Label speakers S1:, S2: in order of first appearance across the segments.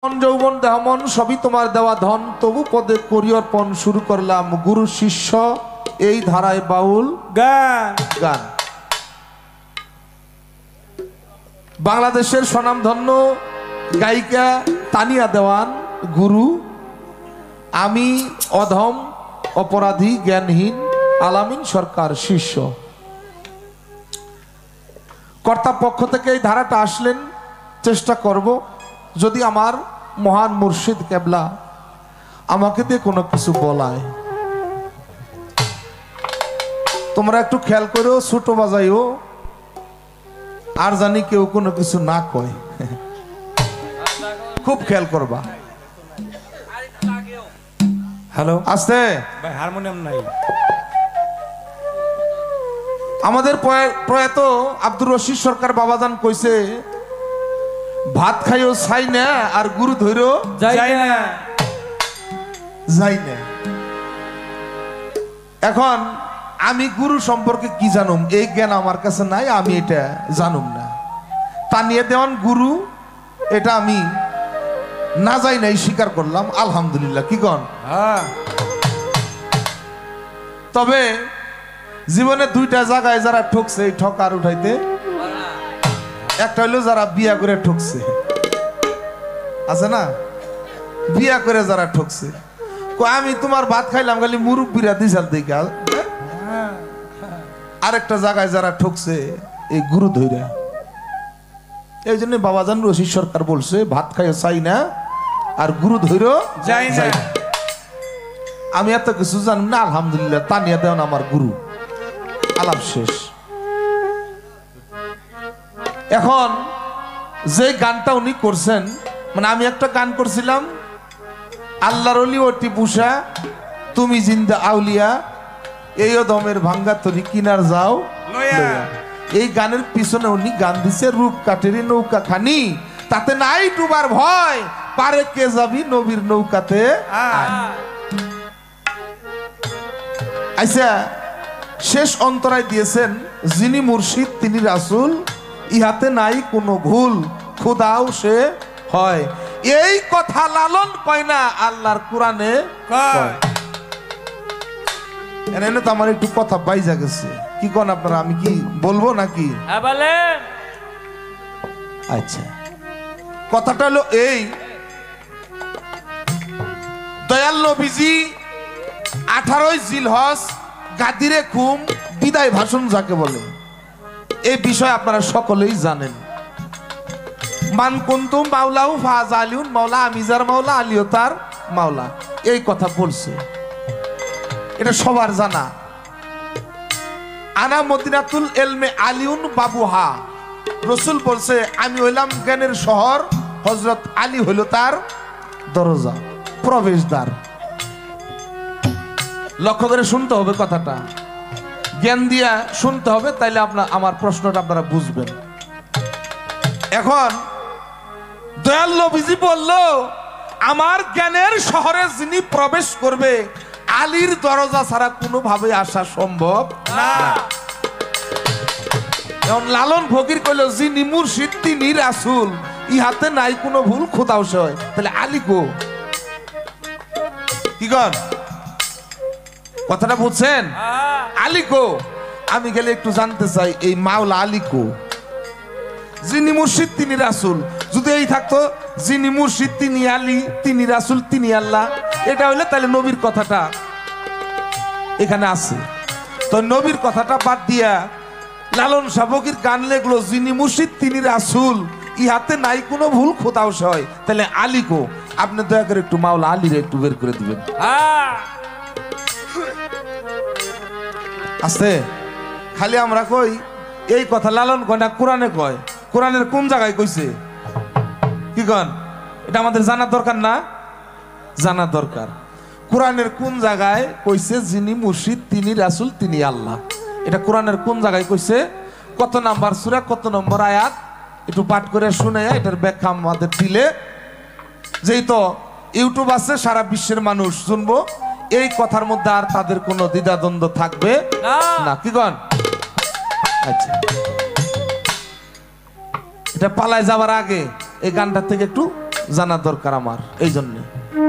S1: যৌবন দেহমন সবই তোমার দেওয়া ধন, তবু পদে করি অর্পণ। শুরু করলাম গুরু শিষ্য এই ধারায় বাউল
S2: গান।
S1: গান। বাংলাদেশের স্বনামধন্য গায়িকা তানিয়া দেওয়ান গুরু, আমি অধম অপরাধী জ্ঞানহীন আলামিন সরকার শিষ্য। কর্তার পক্ষ থেকে এই ধারাটা আসলেন, চেষ্টা করব যদি আমার মহান মুর্শিদ কেবলা আমাকে দিয়ে কোনো কিছু বলায়। তোমরা একটু খেয়াল করো, ছোট বাজাইও, আর জানি কেউ কোনো কিছু না কয়, খুব খেয়াল করবা।
S2: হ্যালো,
S1: আস্তে।
S2: ভাই হারমোনিয়াম নাই।
S1: আমাদের প্রয়াত আব্দুর রশিদ সরকার বাবাজান কইছে, ভাত খাইও চাই না আর গুরু ধৈরো
S2: যাই না।
S1: যাই না। এখন আমি গুরু সম্পর্কে কি জানুম, এই জ্ঞান আমার কাছে নাই, আমি এটা জানুম না। তানিয়া দেওয়ান গুরু, এটা আমি না যাই নাই স্বীকার করলাম, আলহামদুলিল্লাহ। কি কন?
S2: হ্যাঁ,
S1: তবে জীবনে দুইটা জায়গায় যারা ঠকছে এই ঠকার উঠাইতে, একটা হইলো যারা বিয়া করে ঠকছে, আছে না, বিয়া করে যারা ঠকছে। আমি তোমার ভাত খাইলাম খালি মুরব্বীরা দিশাল দিকে। আরেকটা জায়গায় যারা ঠকছে এই গুরু ধৈরা। এই জন্য বাবাজান রশিদ সরকার বলছে, ভাত খাইও চাই না আর গুরু ধৈরো
S2: যাই না।
S1: আমি এত কিছু জানি না, আলহামদুলিল্লাহ। তানিয়া দেওয়ান আমার গুরু। আলাপ শেষ। এখন যে গানটা উনি করছেন, মানে আমি একটা গান করছিলাম, আল্লাহর ওলি ও টিপুষা তুমি জিন্দা আউলিয়া, এই দমের ভাঙ্গা তরি কিনার যাও লইয়া। এই গানের পিছনে উনি গান দিছে, রূপ কাটেরি নৌকা খানি, তাতে নাই ডুবার ভয়, পারে কে যাবি নবীর নৌকাতে। আচ্ছা, শেষ অন্তরায় দিয়েছেন, যিনি মুর্শিদ তিনি রাসূল, ইহাতে নাই কোনো ভুল, খোদাও সে হয়। এই কথা লালন কয় না, আল্লাহর কোরআনে কয়। এনে তো আমার একটু কথা বাইজা গেছে, কি কোন আপনারা? আমি কি বলবো নাকি? আচ্ছা, কথাটা হলো এই, দয়াল নবীজি 18 জিলহজ গাদিরে খুম বিদায় ভাষণ যাকে বলে, এই বিষয় আপনারা সকলেই জানেন। মান কুনতুম মাওলাহু ফাজালিউন মাওলা, আমি যার মাওলা আলীও তার মাওলা, এই কথা বলছে, এটা সবার জানা। আনা মদিনাতুল ইলমে আলিউন বাবুহা, রাসূল বলছে আমি হইলাম জ্ঞানের শহর, হযরত আলী হইল তার দরজা, প্রবেশদ্বার। লক্ষ্য করে শুনতে হবে কথাটা, জ্ঞান দিয়া শুনতে হবে, তাইলে আমার প্রশ্নটা আপনারা বুঝবেন। এখন দয়াল নবীজি বলল, আমার জ্ঞানের শহরে যিনি প্রবেশ করবে, আলীর দরজা ছাড়া কোনোভাবে আসা সম্ভব না। এখন লালন ফকির কইল, যিনি মুর্শিদ তিনি রাসূল, ইহাতে নাই কোনো ভুল, খোদাও সে হয়। তাহলে আলী কো? কি কন? কথাটা বুঝছেন? আলী কো? আমি গেলে একটু জানতে চাই, এই মাওলা আলী কো? যিনি মুর্শিদ তিনি রাসূল, যদি এই থাকতো যিনি মুর্শিদ তিনি আলী, তিনি রাসূল তিনি আল্লাহ, এটা হইলে তাহলে নবীর কথাটা এখানে আছে। তো নবীর কথাটা বাদ দিয়া লালন সাবকির গান লেখলো, যিনি মুর্শিদ তিনি রাসূল, ইহাতে নাই কোনো ভুল, খোদাও সে হয়। তাহলে আলী কো? আপনি দয়া করে একটু মাওলা আলীরে একটু বের করে দিবেন। আছে খালি আমরা কই এই কথা, লালন কয় না, কোরআনে কয়। কোরআনের কোন জায়গায় কইছে? কি কন? এটা আমাদের জানার দরকার না? জানার দরকার। কোরআনের কোন জায়গায় কইছে যিনি মুর্শিদ তিনি রাসূল তিনি আল্লাহ? এটা কোরআনের কোন জায়গায় কইছে? কত নাম্বার সূরা, কত নম্বর আয়াত? একটু পাঠ করে শুনে এটার ব্যাখ্যা আমাদের দিলে, যেই তো ইউটিউব আছে, সারা বিশ্বের মানুষ শুনবো, এই কথার মধ্যে আর তাদের কোনো দ্বিধাদ্বন্দ্ব থাকবে না। কি কন? আচ্ছা, এটা পালায় যাবার আগে এই গানটা থেকে একটু জানা দরকার আমার, এই জন্য।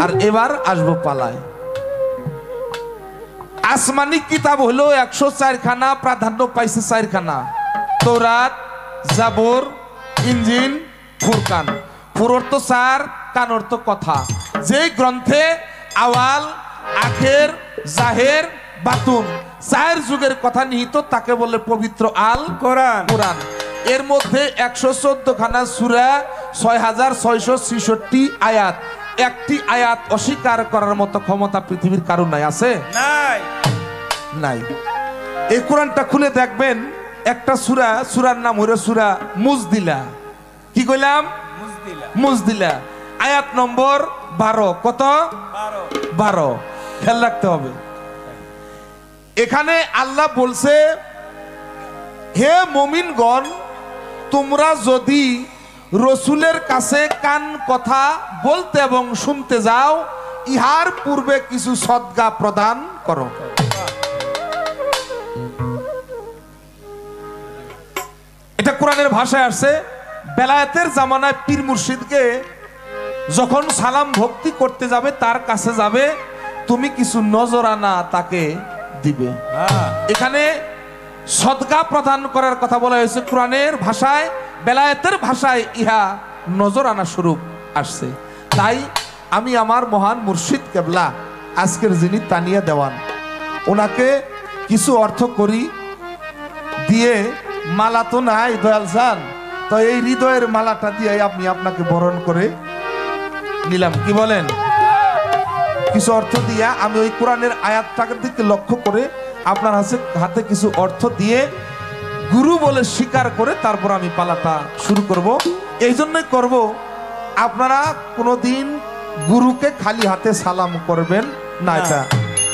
S1: আর এবার আসবো পালায়। আসমানি কিতাব হলো 104 খানা, প্রাধান্য পাইছে 4 খানা, তৌরাত, জাবর, ইনজিল, ফুরকান। ফুর অর্থ 4, কান অর্থ কথা। যেই গ্রন্থে আওয়াল, আখের, জাহের, বাতুন 4 যুগের কথা নিহিত তাকে বলে পবিত্র আল
S2: কোরআন।
S1: কোরআন। এর মধ্যে 114 খানা সূরা, 6666 আয়াত। একটি আয়াত অস্বীকার করার মতো ক্ষমতা পৃথিবীর কারো নাই, আছে?
S2: নাই।
S1: নাই। এই কোরআনটা খুলে দেখবেন, একটা সূরা, সূরার নাম হলো সূরা মুজদিলা। কি কইলাম?
S2: মুজদিলা।
S1: মুজদিলা। আয়াত নম্বর 12। কত? 12। খেয়াল রাখতে হবে। এখানে আল্লাহ বলছে, হে মুমিনগণ, তোমরা যদি রসুলের কাছে কান কথা বলতে এবং শুনতে যাও, ইহার পূর্বে কিছু সদকা প্রদান করো। এটা কোরআনের ভাষায় আসছে। বেলায়েতের জামানায় পীর মুর্শিদকে যখন সালাম ভক্তি করতে যাবে, তার কাছে যাবে, তুমি কিছু নজরানা তাকে দিবে। এখানে সদকা প্রদান করার কথা বলা হয়েছে কোরআনের ভাষায়। বেলায়েতের ভাষায় ইহা নজরানা স্বরূপ আসছে। তাই আমি আমার মহান মুর্শিদ কেবলা, আজকের যিনি তানিয়া দেওয়ান, ওনাকে কিছু অর্থ করি দিয়ে, মালা তো নাই দয়াল জান, তো এই হৃদয়ের মালাটা দিয়ে আমি আপনাকে বরণ করে নিলাম। কি বলেন? কিছু অর্থ দিয়া আমি ওই কোরআনের আয়াতটাকে দিকে লক্ষ্য করে আপনার হাতে কিছু অর্থ দিয়ে গুরু বলে স্বীকার করে তারপর আমি পালাটা শুরু করব। এই জন্যই করব, আপনারা কোনোদিন গুরুকে খালি হাতে সালাম করবেন না, এটা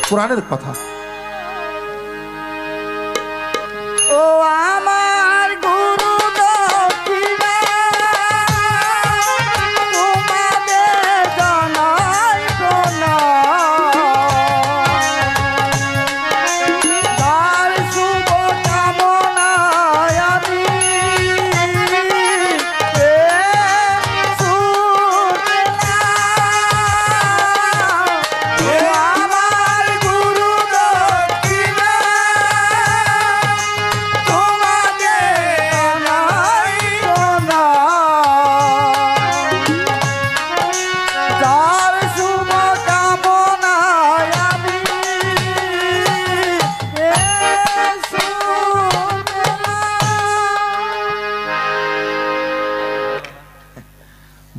S1: কোরআনের কথা।
S3: ও আমার গুরু দক্ষিণা তোমাদের জানাই প্রণাম। তার শুভ কামনায় আমি ও আমার গুরু দক্ষিণা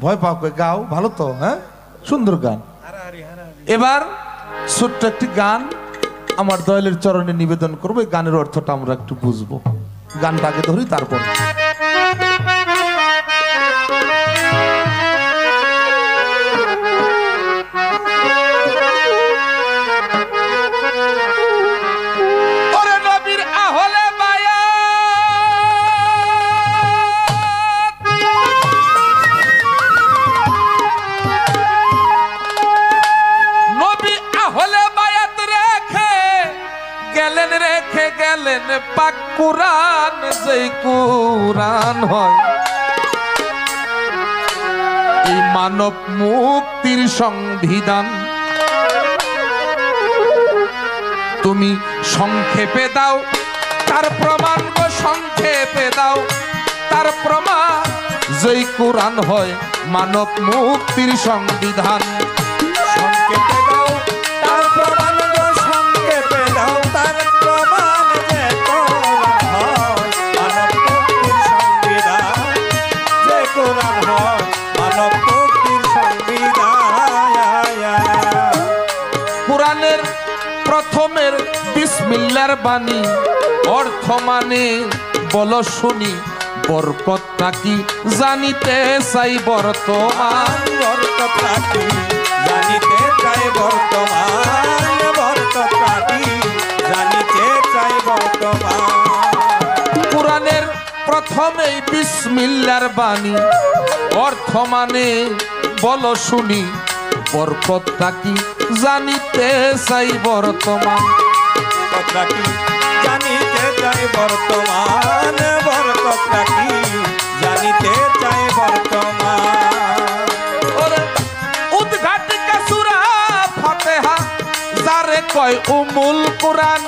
S1: ভয় পাও কই, গাও ভালো তো, হ্যাঁ, সুন্দর গান। এবার ছোট্ট একটি গান আমার দয়ালের চরণে নিবেদন করবো। এই গানের অর্থটা আমরা একটু বুঝবো। গানটা আগে ধরি, তারপর পাক কুরআন, যেই কুরআন হয় এই মানব মুক্তির সংবিধান। তুমি সংক্ষেপে দাও তার প্রমাণ, গো সংক্ষেপে দাও তার প্রমাণ, যেই কুরআন হয় মানব মুক্তির সংবিধান।
S2: সংক্ষেপে দাও তার প্রমাণ, গো সংক্ষেপে দাও তার প্রমাণ, যে কোরআন হয় মানব মুক্তির সংবিধান, যে কোরআন হয় মানব মুক্তির সংবিধান।
S1: কোরআনের প্রথমের বিসমিল্লাহর বাণী, অর্থ মানে বলো শুনি, বরকতটা কি জানিতে চাই বর্তমান।
S2: বরকতটা কি জানিতে চাই বর্তমান, বরকতটা কি জানিতে চাই বর্তমান।
S1: কোরআনের প্রথমেই বিসমিল্লাহর বাণী, অর্থ মানে বলো শুনি, বরকতটা কি জানিতে চাই বর্তমান।
S2: বরকতটা কি জানিতে চাই বর্তমান, বরকতটা কি জানিতে চাই বর্তমান।
S1: ও কয় উমুল কুরআন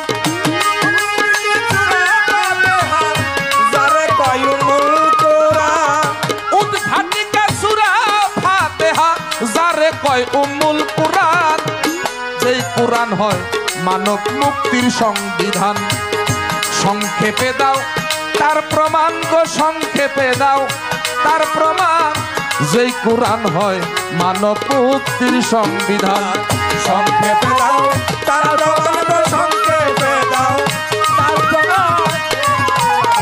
S2: যারে কয় উমুল কুরআন
S1: উদ্ঘাটিকা সূরা ফাতিহা যারে কয় উমুল কুরআন যেই কুরআন হয় মানব মুক্তির সংবিধান সংক্ষেপে দাও তার প্রমাণ গো সংক্ষেপে দাও তার প্রমাণ যেই কুরআন হয় মানব মুক্তির সংবিধান
S2: সংক্ষেপে দাও তার প্রমাণ সংক্ষেপে দাও তার প্রমাণ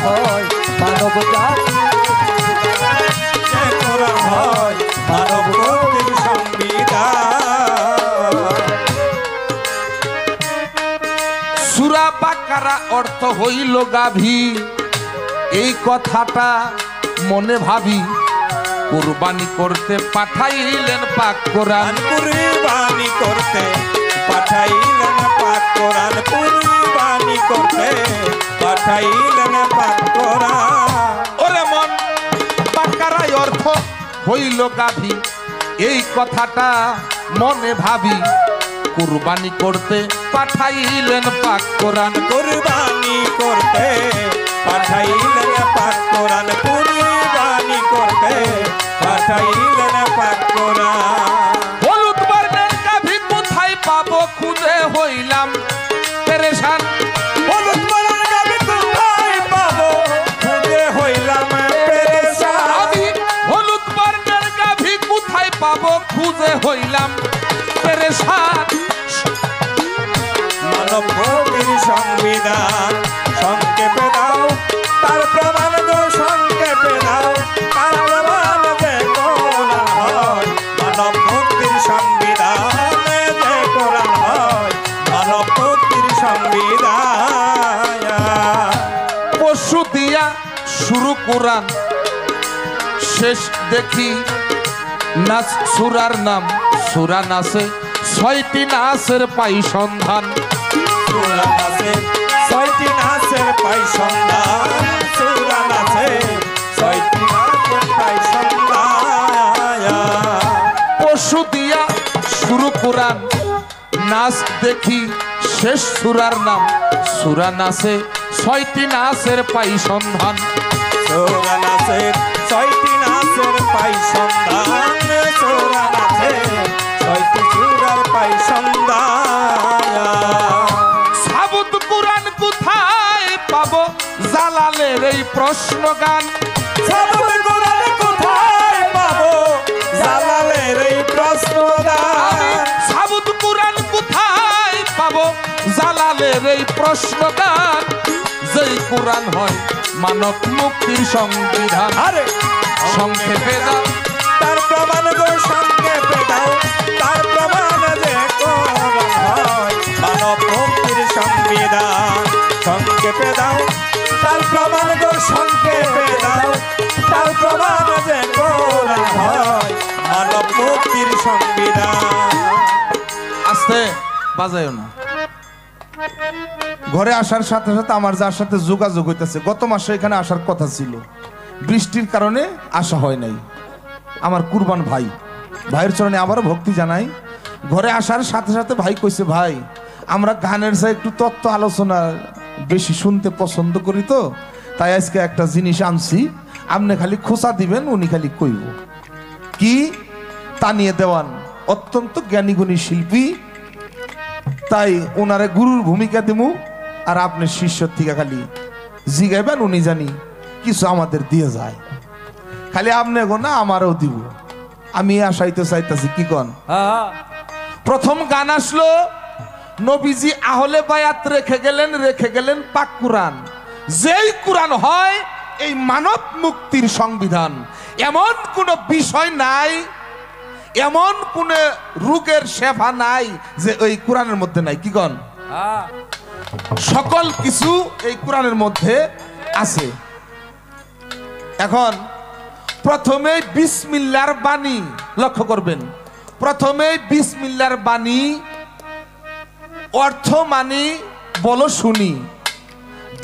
S3: হয় মানব জাতি
S2: যে কোরআন হয় মানব মুক্তির সংবিধান।
S1: সূরা বাকারা অর্থ হইল গাভী এই কথাটা মনে ভাবি কুরবানি করতে পাঠাইলেন পাক কোরআন
S2: কুরবানি করতে পাঠাইলেন পাক কোরআন কুরবানি করতে পাঠাইলেন পাক কোরআন।
S1: ওরে মন বাকারায় অর্থ হইল গাভী এই কথাটা মনে ভাবি কুরবানি করতে পাঠাইলেন পাক কোরআন
S2: কুরবানি করতে পাঠাইলেন পাক কোরআন কুরবানি করতে পাঠাইলেন পাক কোরআন।
S1: হলুদ বর্ণের গাভী কোথায় পাবো খুঁজে হইলাম পেরেশান
S2: হলুদ বর্ণের গাভী কোথায় পাবো খুঁজে হইলাম পেরেশান।
S1: আমি হলুদ বর্ণের গাভী কোথায় পাবো খুঁজে হইলাম পেরেশান
S2: মানব মুক্তির সংবিধান সংক্ষেপে দাও তার প্রমাণ গো সংক্ষেপে দাও তার প্রমাণ যে কোরআন হয় মানব মুক্তির সংবিধান যে কোরআন হয় মানব মুক্তির সংবিধান।
S1: পশু দিয়া শুরু কোরআন শেষ দেখি নাচ সুরার নাম সুরা নাচে 6টি নাচের পাই সন্ধান
S2: সূরা নাচে 6টি নাচের পাই সন্ধান সূরা নাচে 6টি নাচের পাই সন্ধান।
S1: পশু দিয়া শুরু কোরআন নাচ দেখি শেষ সুরার নাম সুরা নাচে 6টি নাচের পাই সন্ধান
S2: সূরা নাচে 6টি নাচের পাই সন্ধান সূরা নাচে 6টি সূরার পাই সন্ধান।
S1: সাবুত কোরআন কোথায় পাবো জালালের এই প্রশ্ন গান
S2: সাবুত কোরআন কোথায় পাবো জালালের এই প্রশ্নদান।
S1: সাবুত কোরআন কোথায় পাবো জালালের এই প্রশ্ন গান যেই কোরআন হয় মানব মুক্তির সংবিধান
S2: আরে
S1: সংক্ষেপে দাও
S2: তার প্রমাণ গো সংক্ষেপে দাও তার প্রমাণ যে কোরআন হয় মানব মুক্তির সংবিধান সংক্ষেপে দাও তার প্রমাণ গো সংক্ষেপে দাও তার প্রমাণ যে কোরআন হয় মানব মুক্তির সংবিধান।
S1: আস্তে বাজায়ও না ঘরে আসার সাথে সাথে আমার যার সাথে যোগাযোগ হইতেছে গত মাসে এখানে আসার কথা ছিল বৃষ্টির কারণে আসা হয় নাই আমার কুরবান ভাই ভাইয়ের চরণে আবারও ভক্তি জানাই ঘরে আসার সাথে সাথে ভাই কইছে ভাই আমরা গানের চাই একটু তত্ত্ব আলোচনা বেশি শুনতে পছন্দ করি তো তাই আজকে একটা জিনিস আনছি আপনি খালি খোঁচা দিবেন উনি খালি কইব কি তানিয়ে দেওয়ান অত্যন্ত জ্ঞানীগুণী শিল্পী তাই ওনারে গুরুর ভূমিকা দিমু আর আপনি শিষ্যর থেকে খালি জিগাইবেন উনি জানি কিছু আমাদের দিয়ে যায় খালি আপনি গো না আমারও দিব আমি আশাইতে চাইতেছি কি কন প্রথম গান আসলো নবীজি আহলে বায়াত রেখে গেলেন পাক কুরআন যেই কুরআন হয় এই মানব মুক্তির সংবিধান এমন কোন বিষয় নাই এমন কোন রোগের সেবা নাই যে ওই কোরআনের মধ্যে নাই কি কন সকল কিছু এই কোরআনের মধ্যে আছে এখন প্রথমে বিসমিল্লাহর বাণী লক্ষ্য করবেন প্রথমে বিসমিল্লাহর বাণী অর্থ মানি বলো শুনি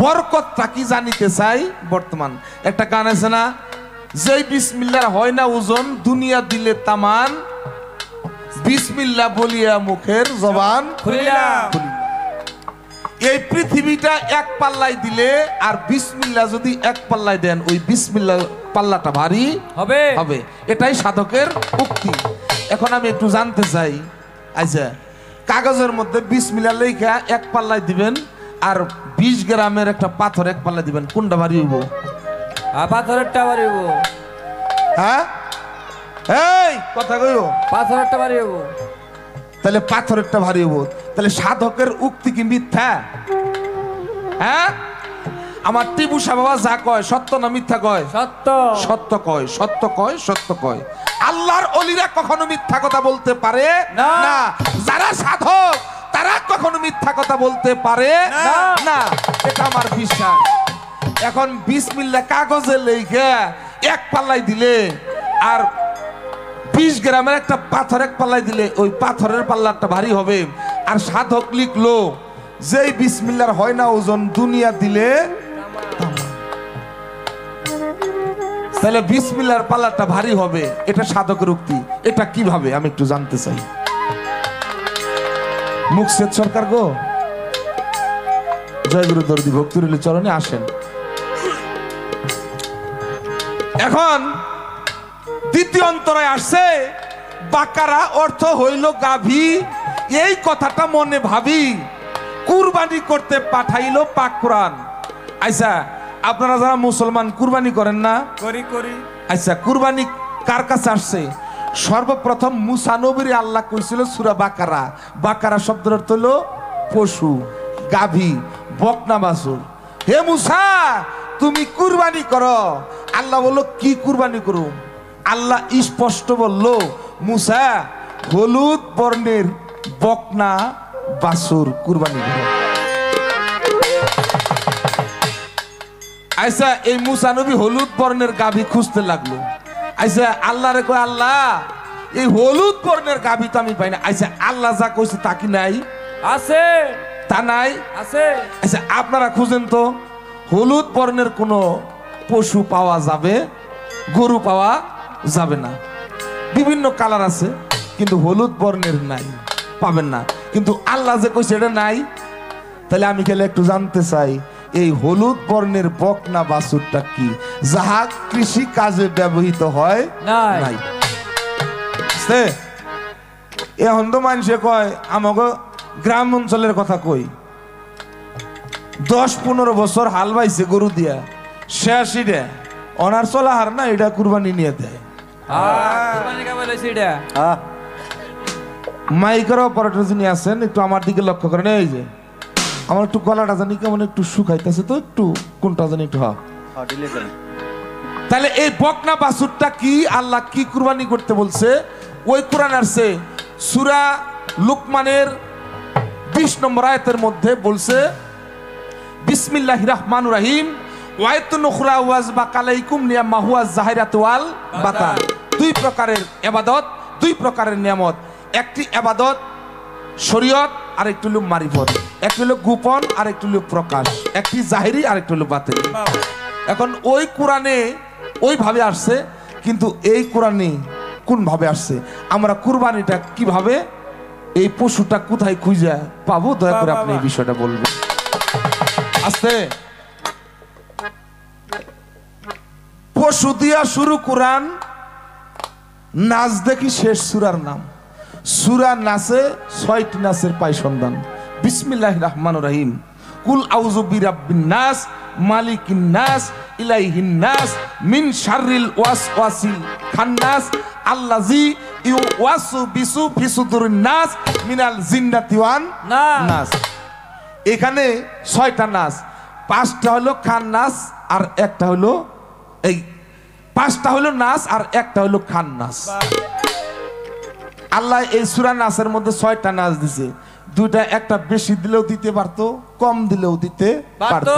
S1: বরকতটা কি জানিতে চাই বর্তমান একটা গান আছে না যেই বিসমিল্লাহর হয় না ওজন দুনিয়া দিলে তামান বিসমিল্লাহ বলিয়া মুখের জবান
S2: খুলিলাম
S1: এই পৃথিবীটা এক পাল্লায় দিলে আর বিসমিল্লাহ যদি এক পাল্লায় দেন, ওই বিসমিল্লাহ পাল্লাটা ভারী
S3: হবে
S1: হবে। এটাই সাধকের উক্তি। এখন আমি একটু জানতে চাই, আচ্ছা কাগজের মধ্যে বিসমিল্লাহ লেখা এক পাল্লায় দিবেন আর 20 গ্রামের একটা পাথর এক পাল্লায় দিবেন, কোনটা ভারী হইব?
S3: পাথরেরটা বাড়িব।
S1: হ্যাঁ এই কথা কইও,
S3: পাথরেরটা বাড়িব।
S1: তাহলে পাথরেরটা ভারী হইব। তাহলে সাধকের উক্তি কি মিথ্যা? হ্যাঁ, আমার টিপু সাহেব বাবা যা কয় সত্য না মিথ্যা কয়?
S3: সত্য।
S1: সত্য কয়, সত্য কয়, সত্য কয়। আল্লাহর ওলিরা কখনো মিথ্যা কথা বলতে পারে
S3: না।
S1: না। যারা সাধক তারা কখনো মিথ্যা কথা বলতে পারে
S3: না।
S1: না, এটা আমার বিশ্বাস। এখন বিসমিল্লাহ কাগজে লেখা এক পাল্লায় দিলে আর 20 গ্রামের একটা পাথর এক পাল্লায় দিলে ওই পাথরের পাল্লাটা ভারী হবে। আর সাধক লিখলো যেই বিসমিল্লাহর হয় না ওজন, দুনিয়া দিলে তাহলে বিসমিল্লাহর পাল্লাটা ভারী হবে। এটা সাধকের উক্তি। এটা কিভাবে আমি একটু জানতে চাই। মুকসেদ সরকার গো, জয়গুরু দর্দি ভক্তিরুল চরণে আসেন। এখন দ্বিতীয় অন্তরায় আসছে, বাকারা অর্থ হইল গাভী। এই কথাটা মনে ভাবি কুরবানি করতে পাঠাইলো পাক কোরআন। আচ্ছা আপনারা যারা মুসলমান কুরবানি করেন না?
S2: করি করি।
S1: আচ্ছা কুরবানি কার কাছে আসছে? সর্বপ্রথম মুসা নবীর আল্লাহ কইছিল সূরা বাকারা। বাকারা শব্দের অর্থ হলো পশু, গাভী, বকনা বাছুর। হে মুসা তুমি কুরবানি করো। আল্লাহ বলল কি কুরবানি করো? আল্লাহ স্পষ্ট বলল মুসা হলুদ বর্ণের বকনা বাছুর কুরবানি করো। আচ্ছা এই মুসা নবী হলুদ বর্ণের গাভী খুঁজতে লাগলো। আচ্ছা আল্লাহ রে কয় আল্লাহ এই হলুদ বর্ণের গাভী তো আমি পাই না। আচ্ছা আল্লাহ যা কইছে তা কি নাই?
S3: আছে।
S1: তা নাই?
S3: আছে।
S1: আচ্ছা আপনারা খুঁজেন তো হলুদ বর্ণের কোনো পশু পাওয়া যাবে? গরু পাওয়া যাবে না। বিভিন্ন কালার আছে কিন্তু হলুদ বর্ণের নাই, পাবেন না। কিন্তু আল্লাহ যে কইছে এটা নাই, তাহলে আমি খেলে একটু জানতে চাই এই হলুদ বর্ণের বকনা বাছুরটা কি, যাহা কৃষি কাজে ব্যবহৃত হয়
S3: নাই।
S1: এখন তো মানুষে কয়, আমাকে গ্রাম অঞ্চলের কথা কই, 10-15 বছর হাল বাইছে গরু দিয়া, শেষ এটা অনার চলা হার না, এটা কুরবানি নিয়ে দেয়।
S3: কুরবানি কেমন হইছে এটা?
S1: মাইকের অপারেটর যিনি আছেন একটু আমার দিকে লক্ষ্য করেন। এই যে আমার একটু গলাটা জানি কেমন একটু শুকাইতেছে, তো একটু কোনটা জানি একটু তাহলে এই বকনা বাছুরটা কি, আল্লাহ কি কুরবানি করতে বলছে? ওই কোরআন আসছে সূরা লুকমানের 20 নম্বর আয়াতের মধ্যে বলছে বিসমিল্লাহির রহমানির রহিম ওয়ায়াতুন উখরা ওয়াজবাক আলাইকুম নিয়ামা হুয়া যাহিরাতু ওয়াল বাতান। দুই প্রকারের ইবাদত, দুই প্রকারের নিয়ামত। একটি ইবাদত শরীয়ত আর একটি হলো মারিফত, একটি হলো গোপন আর একটি হলো প্রকাশ, একটি জাহিরি আর একটি হলো বাতিনি। এখন ওই কোরআনে ওইভাবে আসছে, কিন্তু এই কোরআনে কোন ভাবে আসছে? আমরা কুরবানিটা কিভাবে, এই পশুটা কোথায় খুঁজে পাবো? দয়া করে আপনি এই বিষয়টা বলবেন। আস্তে পশু দিয়া শুরু কোরআন, নাচ দেখি শেষ সূরার নাম। সূরা নাচে 6টি নাচের পাই সন্ধান। বিসমিল্লাহির রহমানির রহিম কুল আউযু বিরাব্বিন নাস মালিকিন নাস ইলাইহিন নাস মিন শাররিল ওয়াসওয়াসিল খান্নাস আল্লাযী ইউওয়াসু বিসু ফি সুদুরিন নাস মিনাল জিন্নাতি ওয়ান নাস। এখানে 6টা নাচ, 5টা হলো খান নাচ আর একটা হলো এই 5টা হলো নাচ আর একটা হলো খান নাচ। আল্লাহ এই সূরা নাচের মধ্যে 6টা নাচ দিছে। দুইটা একটা বেশি দিলেও দিতে পারতো, কম দিলেও দিতে পারতো।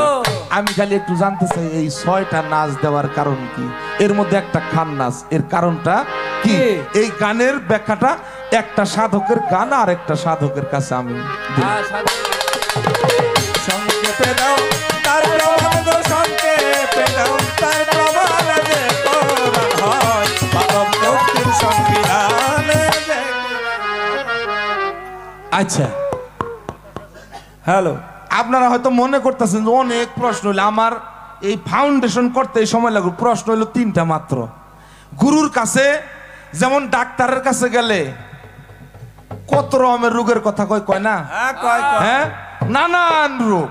S1: আমি খালি একটু জানতে চাই এই 6টা নাচ দেওয়ার কারণ কি? এর মধ্যে একটা খান নাচ, এর কারণটা কি? এই গানের ব্যাখ্যাটা একটা সাধকের গান আর একটা সাধকের কাছে আমি
S2: সংক্ষেপে দাও তার প্রমাণ গো, সংক্ষেপে দাও তার প্রমাণ যে কোরআন হয় মানব মুক্তির সংবিধান।
S1: আচ্ছা
S2: হ্যালো
S1: আপনারা হয়তো মনে করতেছেন যে অনেক প্রশ্ন হইলে আমার এই ফাউন্ডেশন করতে এই সময় লাগবে। প্রশ্ন হইলো 3টা মাত্র। গুরুর কাছে যেমন ডাক্তারের কাছে গেলে কত রকমের রোগের কথা কয় না, হ্যাঁ, নানান রোগ।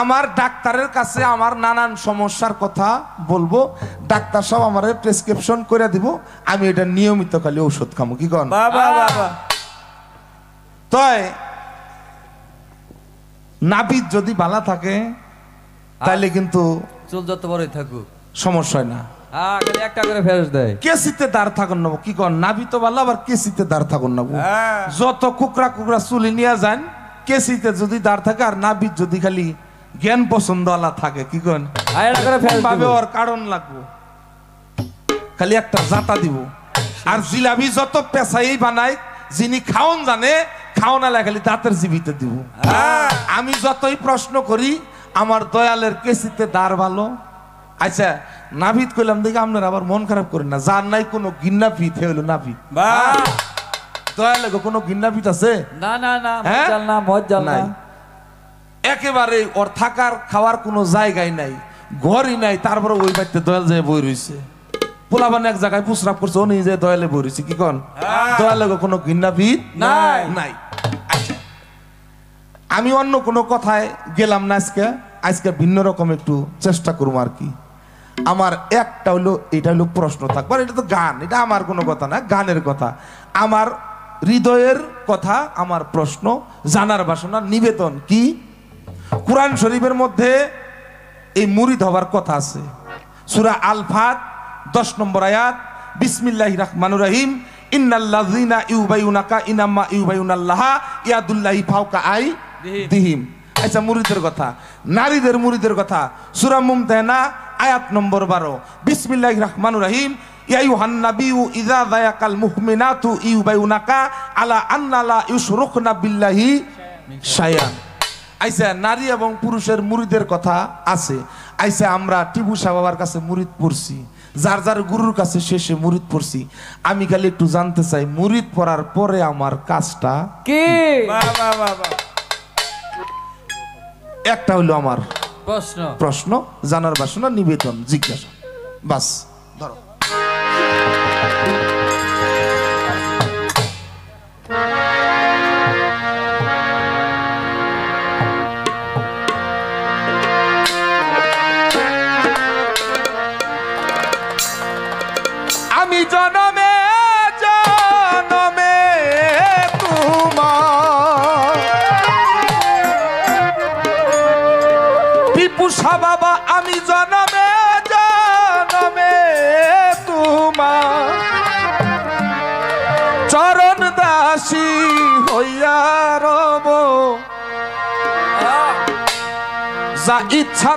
S1: আমার ডাক্তারের কাছে আমার নানান সমস্যার কথা বলবো, ডাক্তার সাহেব আমার প্রেসক্রিপশন করে দিব, আমি এটা নিয়মিত খালি ঔষধ খামো। কি কন? তাই নাভিদ যদি বালা থাকে তাহলে কিন্তু
S3: চুল যত বড়ই থাকুক
S1: সমস্যা হয় না।
S3: খালি একটা করে ফেরত দেয়।
S1: কেসিতে দাঁড় থাকুন না, কি কন? নাভি তো বালা, আবার কেসিতে দাঁড় থাকুন না। যত কুকরা কুকরা চুলি নিয়ে যান, কেসিতে যদি দাঁড় থাকে আর নাভিদ যদি খালি জ্ঞান পছন্দ আলা থাকে, কি কন? ভাবে ওর কারণ লাগবো, খালি একটা জাতা দিব। আর জিলাপি যত পেশাই বানায়, যিনি খাওন জানে, খাওন আলা খালি দাঁতের জীবিতে দিব। আমি যতই প্রশ্ন করি, আমার দয়ালের কেসিতে দাঁড় ভালো। আচ্ছা, নাভিদ কইলাম দেখি আপনারা আবার মন খারাপ করেন না, যার নাই কোনো গিন্না পিঠ হইলো নাভিদ। দয়ালে কোনো গিন্না পিঠ আছে?
S3: না না না,
S1: হ্যাঁ?
S3: মজ্জাল না, মজ্জাল
S1: নাই।
S3: না।
S1: একেবারে ওর থাকার খাওয়ার কোনো জায়গায় নাই, ঘরই নাই, তারপরে ওই বাড়িতে দয়াল যায় বই রইছে। পোলাবান এক জায়গায় প্রস্রাব করছে, ও নিজে দয়ালে বই রইছে। কি কন? দয়ালে কোনো গিন্না পিঠ
S3: নাই
S1: নাই। আচ্ছা, আমি অন্য কোনো কথায় গেলাম না আজকে। আজকে ভিন্ন রকম একটু চেষ্টা করবো আর কি। আমার একটা হলো, এটা হলো প্রশ্ন থাকবে, এটা তো গান, এটা আমার কোনো কথা না, গানের কথা, আমার হৃদয়ের কথা, আমার প্রশ্ন, জানার বাসনা, নিবেদন। কি? কুরআন শরীফের মধ্যে এই মুরিদ হবার কথা আছে। সূরা আল ফাত 10 নম্বর আয়াত, বিসমিল্লাহির রহমানির রহিম, ইন্নাল্লাযীনা ইউবাইউনাকা ইনামা ইউবাইউনাল্লাহা ইয়াদুল্লাহি ফাওকা আইদিহিম। আচ্ছা, মুরিদের কথা, নারীদের মুরিদের কথা, সূরা মুমতাহানা আয়াত নম্বর 12, বিসমিল্লাহির রহমানির রহিম, ইয়া আইয়ুহান নাবিয়্যু ইযা যায়াকাল মুহমিনাতু ইউবাইউনাকা আলা আন্না লা ইউশরিকুনা বিল্লাহি শাইআন। আইসা নারী এবং পুরুষের মুরিদের কথা আছে। আইসা আমরা টিপু সাহ বাবার কাছে মুরিদ পড়ছি, যার যার গুরুর কাছে শেষে মুরিদ পড়ছি। আমি খালি একটু জানতে চাই, মুরিদ পড়ার পরে আমার কাজটা
S3: কি?
S1: একটা হলো আমার
S3: প্রশ্ন,
S1: জানার বাসনা, নিবেদন, জিজ্ঞাসা, বাস। ধরো, আমি জনমে জনমে তোমার টিপু সাহ বাবা, আমি জনমে জনমে তোমার চরণ দাসী হইয়া রব, যা ইচ্ছা